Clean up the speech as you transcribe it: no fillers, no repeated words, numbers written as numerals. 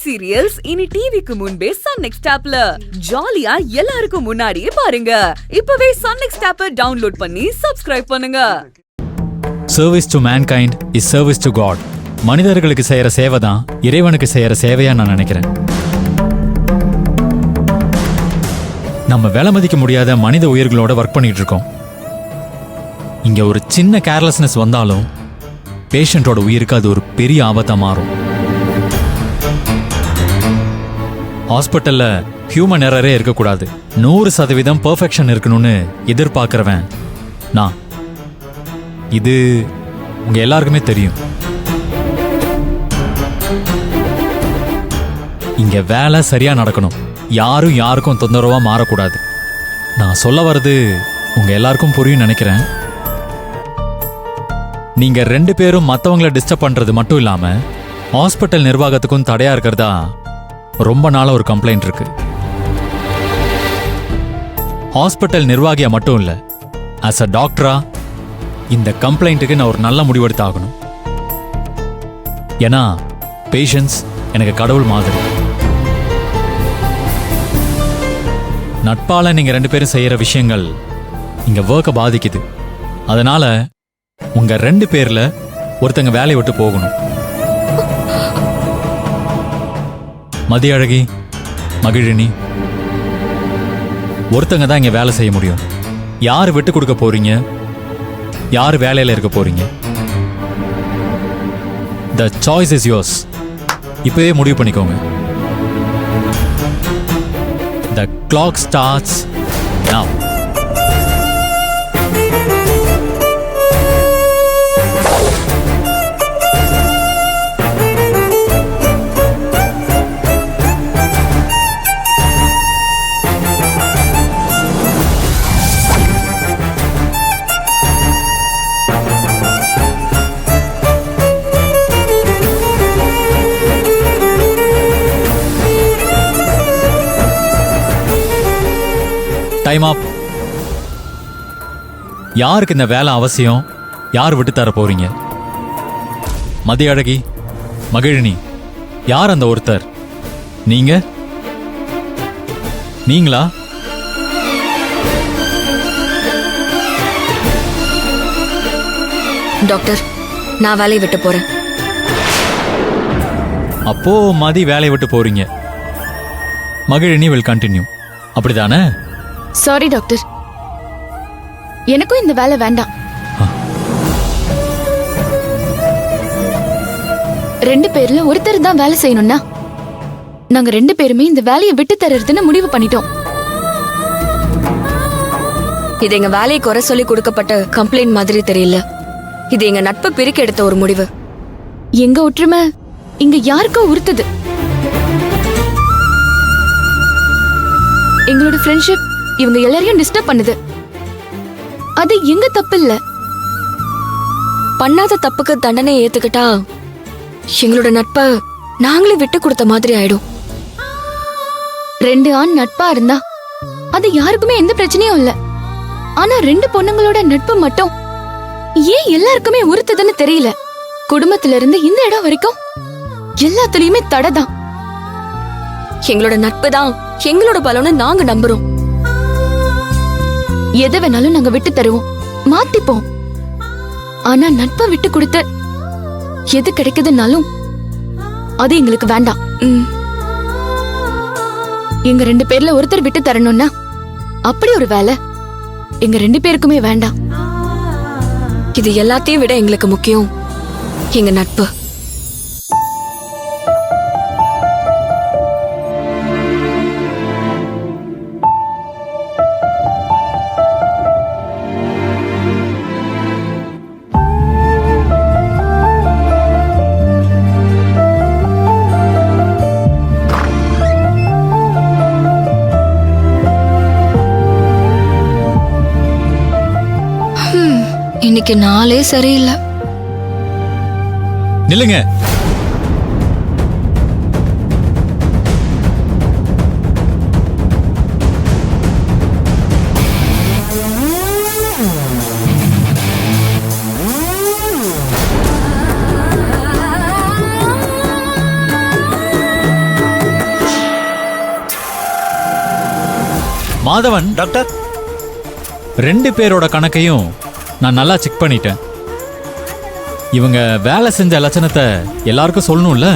Hit serials இனி டிவிக்கு முன்பே சன் நெக்ஸ்ட் ஆப்ல ஜாலியா எல்லாருக்கும் முன்னாடியே பாருங்க. இப்பவே சன் நெக்ஸ்ட் ஆப்பை டவுன்லோட் பண்ணி சப்ஸ்கிரைப் பண்ணுங்க. Service to mankind is service to God. மனிதர்களுக்கு செய்யற சேவை தான் இறைவனுக்கு செய்யற சேவையா நான் நினைக்கிறேன். நம்ம விலை மதிக்க முடியாத மனித உயிர்களோட ஒர்க் பண்ணிட்டு இருக்கோம். இங்க ஒரு சின்ன கேர்லெஸ்னஸ் வந்தாலும் பேஷண்டோட உயிருக்கு அது ஒரு பெரிய ஆபத்தா மாறும். ஹாஸ்பிட்டல்ல ஹியூமன் எரரே இருக்கக்கூடாது. 100% பெர்ஃபெக்ஷன் இருக்கணும்னு எதிர்பார்க்கிறவன் நான். இது உங்க எல்லாருக்குமே தெரியும். இங்க வேலை சரியா நடக்கணும். யாரும் யாருக்கும் தொந்தரவா மாறக்கூடாது. நான் சொல்ல வர்றது உங்க எல்லாருக்கும் புரியும் நினைக்கிறேன். நீங்க 2 பேரும் மற்றவங்களை டிஸ்டர்ப் பண்றது மட்டும் இல்லாம ஹாஸ்பிட்டல் நிர்வாகத்துக்கும் தடையா இருக்கிறதா ரொம்ப நாளா ஒரு கம்ப்ளைண்ட் இருக்கு. ஹாஸ்பிட்டல் நிர்வாகியா மட்டும் இல்ல, ஆஸ் அ டாக்டரா இந்த கம்ப்ளைண்ட்டுக்கு நான் ஒரு நல்ல முடிவெடுத்து ஆகணும். ஏன்னா பேஷண்ட்ஸ் எனக்கு கடவுள் மாதிரி. நட்பால நீங்க 2 பேரும் செய்யற விஷயங்கள் இங்க ஒர்க்கை பாதிக்குது. அதனால உங்க 2 பேர்ல ஒருத்தங்க வேலையை விட்டு போகணும். மதியழகி, மகிழினி, ஒருத்தங்க தான் இங்க வேலை செய்ய முடியும். யார் விட்டு கொடுக்க போறீங்க, யார் வேலையில இருக்க போறீங்க, the choice is yours. இப்பவே முடிவு பண்ணிக்கோங்க. The clock starts now. Time அப். யாருக்கு இந்த வேலை அவசியம், யார் விட்டு தர போறீங்க? மதியழகி, மகிழினி, யார் அந்த ஒருத்தர்? நீங்க? நீங்களா? டாக்டர், நான் வேலையை விட்டு போறேன். அப்போ மதி வேலையை விட்டு போறீங்க. Magizhini will continue. அப்படிதானே? சாரி டாக்டர், எனக்கும் இந்த வேலை வேண்டாம். 2 பேர்ல ஒருத்தர் தான் வேலை செய்யணும்னா நாங்க 2 பேருமே இந்த வேலையை விட்டு தர்றதுன்னு முடிவு பண்ணிட்டோம். இது எங்க வேலையை குறை சொல்லி கொடுக்கப்பட்ட கம்ப்ளைண்ட் மாதிரி தெரியல. இது எங்க நட்பை பிரிக்க எடுத்த ஒரு முடிவு. எங்க ஒற்றுமை இங்க யாருக்கோ உறுத்துது. எங்களோட ஃப்ரெண்ட்ஷிப் இவங்க எல்லாரையும் டிஸ்டர்ப் பண்ணுது. அது எங்க தப்பு இல்ல. பண்ணாத தப்புக்கு தண்டனை ஏத்துக்கிட்டா எங்களோட நட்பை நாங்களே விட்டு கொடுத்த மாதிரி ஆயிடும். 2 ஆண் நட்பா இருந்தா அது யாருக்குமே எந்த பிரச்சனையும் இல்ல. ஆனா 2 பொண்ணுங்களோட நட்பு மட்டும் ஏன் எல்லாருக்குமே உறுத்துதுன்னு தெரியல. குடும்பத்துல இருந்து இந்த இடம் வரைக்கும் எல்லாத்துலயுமே தடை தான். எங்களோட நட்பு தான் எங்களோட பலம்னு நாங்க நம்புறோம். எதை வேணாலும் நாங்க விட்டு தருவோம், மாத்திப்போம். ஆனா நட்பை விட்டு கொடுத்து எது கிடைக்குதுன்னாலும் அது எங்களுக்கு வேண்டாம். எங்க 2 பேர்ல ஒருத்தர் விட்டு தரணும்னா அப்படி ஒரு வேலை எங்க 2 பேருக்குமே வேண்டாம். இது எல்லாத்தையும் விட எங்களுக்கு முக்கியம் எங்க நட்பு. இன்னைக்கு நாளே சரியில்லை. நில்லுங்க. மாதவன், டாக்டர். 2 பேரோட கணக்கையும் நான் நல்லா செக் பண்ணிட்டேன். இவங்க வேலை செஞ்ச லட்சணத்தை எல்லாருக்கும் சொல்லணும்ல.